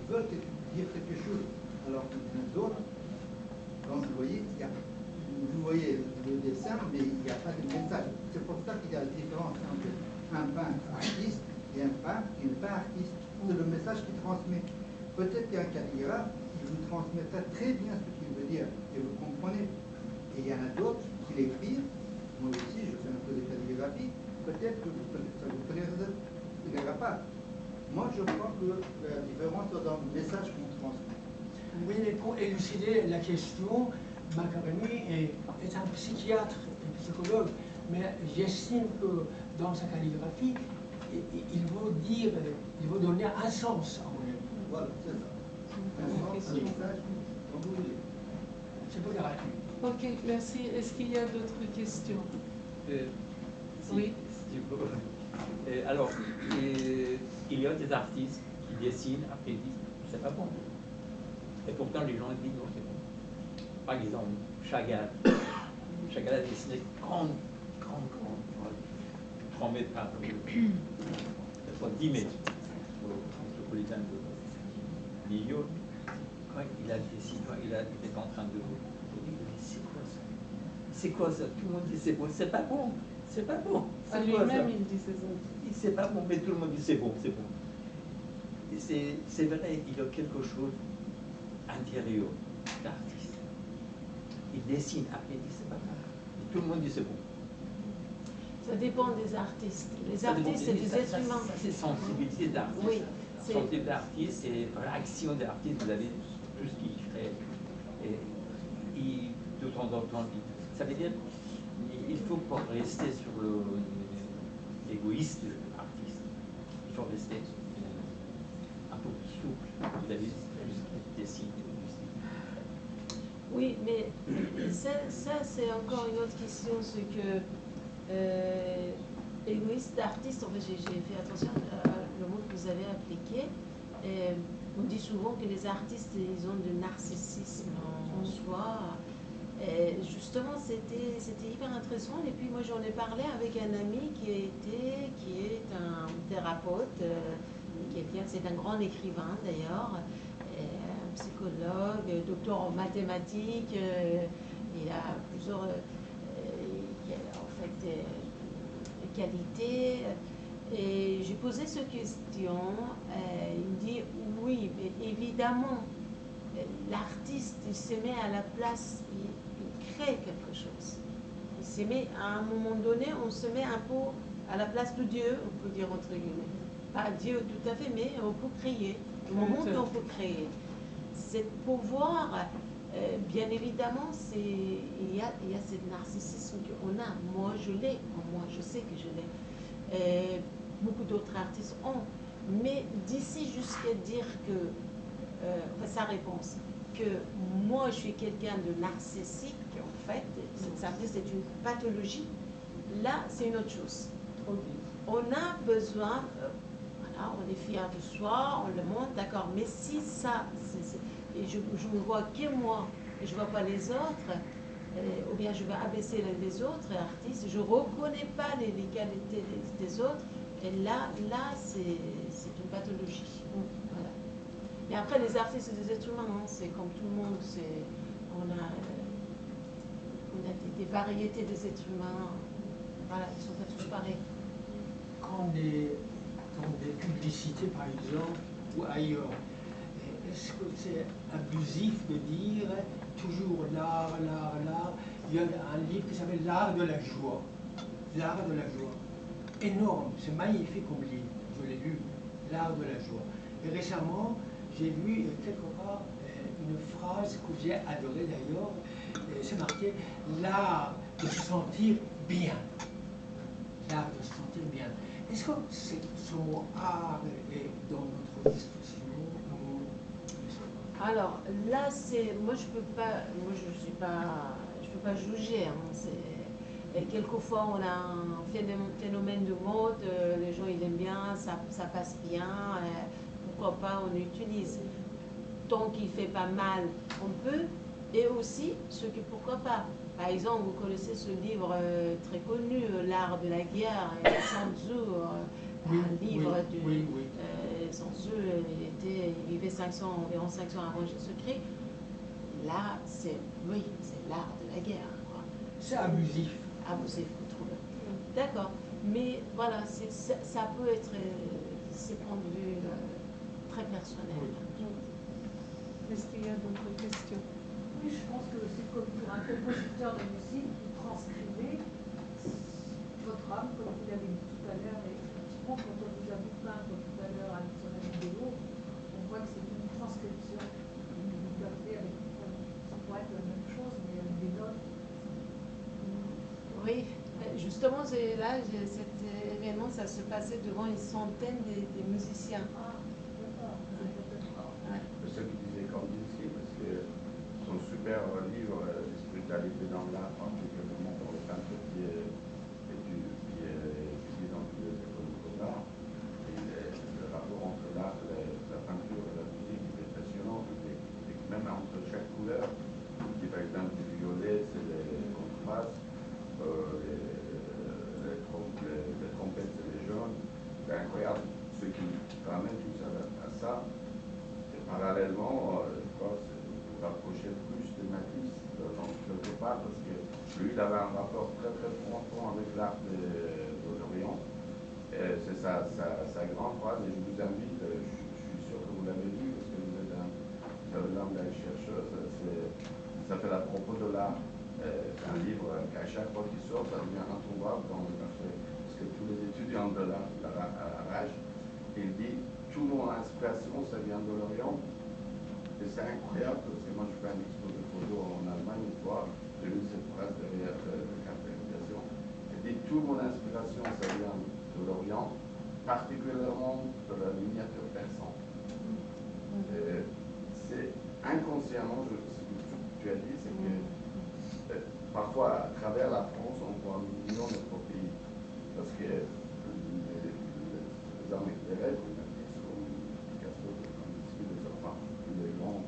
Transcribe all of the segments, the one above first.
veulent dire quelque chose. Alors qu'il y en a d'autres, quand vous voyez, vous voyez le dessin, mais il n'y a pas de message. C'est pour ça qu'il y a la différence entre un peintre artiste et un peintre qui n'est pas artiste. C'est le message qu'il transmet. Peut-être qu'un calligraphe, il vous transmettra très bien ce qu'il veut dire, et vous comprenez. Et il y en a d'autres qui l'écrivent. Moi aussi, je fais un peu de calligraphie. Peut-être que ça vous plaira pas. Moi, je crois que la différence est dans le message qu'on transmet. Oui, mais pour élucider la question, Macaroni est un psychiatre et psychologue, mais j'estime que dans sa calligraphie, il veut donner un sens à mon avis. Voilà, c'est ça. Un sens, un message, comme vous voulez. C'est pas gratuit. Ok, merci. Est-ce qu'il y a d'autres questions? Oui. Si vous... alors, il y a des artistes qui dessinent, après ils disent c'est pas bon. Et pourtant les gens disent non, c'est bon. Par exemple, Chagall. Chagall a dessiné grande, 3 mètres par 10 mètres pour le métropolitain de Lyon. Quand il a dessiné, il était en train de dire c'est quoi ça? C'est quoi ça? Tout le monde dit c'est bon, c'est pas bon. C'est pas bon. À lui-même, il dit c'est bon. C'est pas bon, mais tout le monde dit c'est bon, c'est bon. C'est vrai, il y a quelque chose intérieur d'artiste. Il dessine, après il dit c'est pas grave. Et tout le monde dit c'est bon. Ça dépend des artistes. Les artistes, c'est des êtres humains. Ça, c'est sensibilité d'artiste. Oui. Sensibilité d'artiste, c'est l'action d'artiste, vous avez tout ce qu'il fait. Et de temps en temps, ça veut dire il faut pas rester sur l'égoïste de l'artiste. Il faut rester un peu plus souple. Vous avez juste dessiner. Oui, mais ça c'est encore une autre question, c'est que égoïste d'artiste, en fait j'ai fait attention au mot que vous avez appliqué. On dit souvent que les artistes, ils ont du narcissisme en soi. Et justement, c'était hyper intéressant. Et puis moi, j'en ai parlé avec un ami qui est un thérapeute, c'est un grand écrivain d'ailleurs, un psychologue, docteur en mathématiques. Il a plusieurs qualités. Et j'ai posé cette question. Il me dit oui, mais évidemment, l'artiste, il se met à la place, il crée quelque chose. Il se met, à un moment donné, on se met un peu à la place de Dieu, on peut dire entre guillemets. Pas Dieu tout à fait, mais on peut créer. Au moment où on peut créer. C'est pouvoir, bien évidemment, il y a ce narcissisme qu'on a. Moi, je l'ai. Moi, je sais que je l'ai. Beaucoup d'autres artistes ont. Mais d'ici jusqu'à dire que sa réponse, que moi je suis quelqu'un de narcissique, en fait, cet artiste est une pathologie, là c'est une autre chose. On a besoin, voilà, on est fier de soi, on le montre, d'accord, mais si ça, et je me vois que moi, et je ne vois pas les autres, ou bien je vais abaisser les autres artistes, je ne reconnais pas les qualités des autres, et là c'est une pathologie. Voilà. Mais après, les artistes, c'est des êtres humains, hein. C'est comme tout le monde, on a des variétés des êtres humains, voilà, ils ne sont pas tous pareils. Quand des publicités, par exemple, ou ailleurs, est-ce que c'est abusif de dire toujours l'art? Il y a un livre qui s'appelle L'art de la joie. L'art de la joie. Énorme, c'est magnifique comme livre, je l'ai lu, L'art de la joie. Et récemment, j'ai vu quelque part une phrase que j'ai adorée d'ailleurs, c'est marqué l'art de se sentir bien. L'art de se sentir bien. Est-ce que ce mot art est dans notre discussion? Alors là, moi je peux pas juger. Hein, et quelquefois on a un phénomène de mode, les gens ils aiment bien, ça passe bien. Pourquoi pas, on utilise. Tant qu'il ne fait pas mal, on peut. Et aussi, ce que pourquoi pas. Par exemple, vous connaissez ce livre très connu, L'art de la guerre, Sun Tzu, un livre sans eux, il vivait environ 500 avant Jésus-Christ. Là, c'est l'art de la guerre, quoi. C'est abusif. Abusif, vous trouvez. D'accord. Mais voilà, ça peut être, c'est point de vue très personnel. Est-ce qu'il y a d'autres questions? Oui, je pense que c'est comme pour un compositeur de musique, vous transcrivez votre âme, comme vous l'avez dit tout à l'heure, et effectivement, quand on vous a vu peindre tout à l'heure sur la vidéo, on voit que c'est une transcription. Vous gardez avec, ça pourrait être la même chose, mais avec des notes. Oui, justement, là, cet événement, ça se passait devant une centaine de musiciens. Ah, d'accord. Ouais. Ce qui disait Kandinsky, parce que son super livre, Les spiritualités dans l'art, particulièrement dans le peintre qui étudie dans les écoles d'art, le rapport entre l'art, la peinture et la musique est passionnant, et même entre chaque couleur, qui par exemple du violet, c'est les contrastes, les trompettes, c'est les jaunes, c'est incroyable. Ce qui ramène tout ça à ça. Et parallèlement, je crois que vous rapprochez plus de Matisse quelque part, parce que lui, il avait un rapport très très profond avec l'art de l'Orient. C'est sa grande phrase, et je vous invite, je suis sûr que vous l'avez lu, parce que vous êtes un langage chercheuse, ça s'appelle À propos de l'art. C'est un livre qu'à chaque fois qu'il sort, ça devient introuvable dans le marché, parce que tous les étudiants de l'art l'arrachent. Il dit, toute mon inspiration, ça vient de l'Orient. Et c'est incroyable, parce que moi je fais un expo de photos en Allemagne une fois, j'ai lu cette phrase derrière la carte d'invitation. Il dit, toute mon inspiration, ça vient de l'Orient, particulièrement de la miniature persane. C'est inconsciemment, ce que tu as dit, c'est que parfois, à travers la France, on voit millions d'autres pays. Parce que les hommes éclairés, comme Matisse, comme Picasso, comme les grands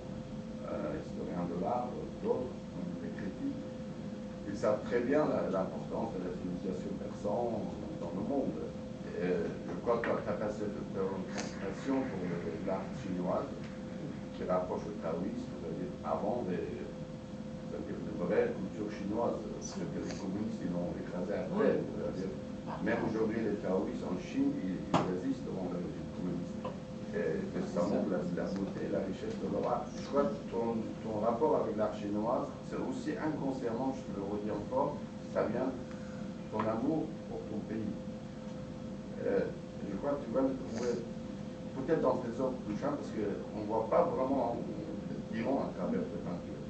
historiens de l'art, d'autres, comme les critiques, ils savent très bien l'importance de la civilisation persane dans le monde. Et je crois que tu as passé de concentration pour l'art chinoise, qui rapproche le taoïsme, c'est-à-dire avant des vraies cultures chinoises, ce que les communistes l'ont écrasé après. Même aujourd'hui, les taoïstes en Chine, ils résistent devant le régime communiste. Et ça montre la beauté et la richesse de leur art. Je crois que ton rapport avec l'art chinoise, c'est aussi inconsciemment, je te le redis encore, ça vient de ton amour pour ton pays. Je crois que tu vas le trouver peut-être dans tes œuvres prochaines, parce qu'on ne voit pas vraiment d'Iran à travers tes peintures.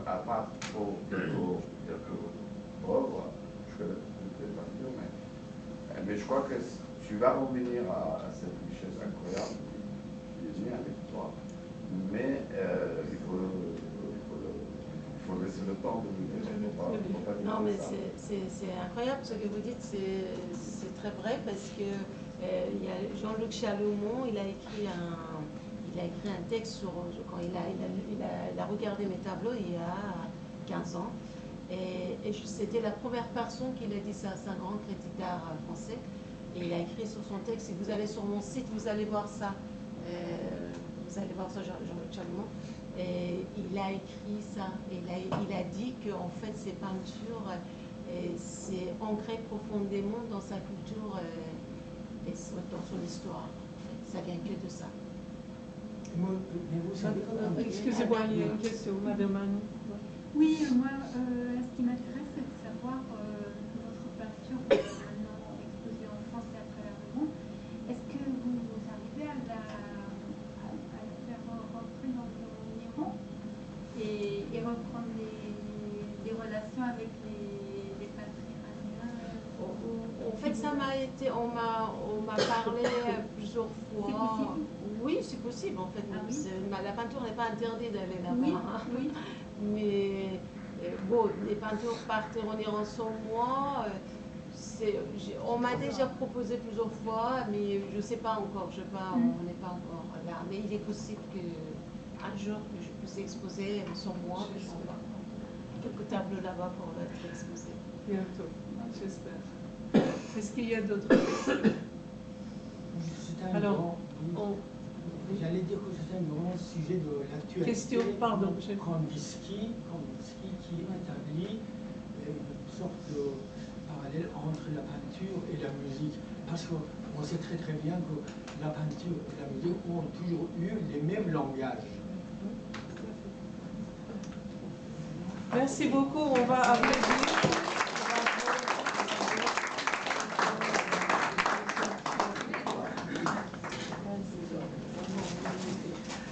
À part pour quelques œuvres, je connais toutes les peintures, mais je crois que tu vas revenir à cette richesse incroyable qui est venue avec toi. Mais il faut laisser le temps de vivre. Non, mais c'est incroyable ce que vous dites, c'est très vrai, parce que il y a Jean-Luc Chaloumont, il a écrit un texte sur, quand il a regardé mes tableaux il y a 15 ans, et c'était la première personne qui l'a dit ça. C'est un grand critique d'art français, et il a écrit sur son texte. Si vous allez sur mon site, vous allez voir ça. Jean-Luc Chaloumont. Et il a écrit ça, et il a dit qu'en fait ces peintures, c'est ancré profondément dans sa culture et dans son histoire. En fait. Ça vient que de ça. Mais vous savez, Excusez-moi, il y a une question, Madame Anne. Oui, moi, ce qui m'intéresse, c'est de savoir votre peinture maintenant exposée en France et à travers le monde. Est-ce que vous arrivez à la faire rentrer dans l'Iran et reprendre des relations avec les peintres iraniens? En fait, ça m'a été, on m'a parlé plusieurs fois. C'est possible? Oui, c'est possible en fait. Ah, oui? La peinture n'est pas interdite d'aller là-bas. Oui, Hein. oui. Mais bon, les peintures partir en Iran sans moi, on m'a déjà proposé plusieurs fois, mais je ne sais pas encore. On n'est pas encore là. Mais il est possible qu'un jour que je puisse exposer sans moi. Quelques tableaux là-bas pour être exposés. Bientôt, j'espère. Est-ce qu'il y a d'autres questions? c'est un Alors, grand on- J'allais dire que c'est un grand sujet de l'actualité. Question, pardon, je- Kandinsky qui établit une sorte de parallèle entre la peinture et la musique. Parce qu'on sait très très bien que la peinture et la musique ont toujours eu les mêmes langages. Merci beaucoup, on va applaudir.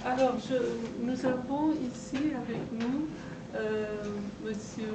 Alors, nous avons ici avec nous Monsieur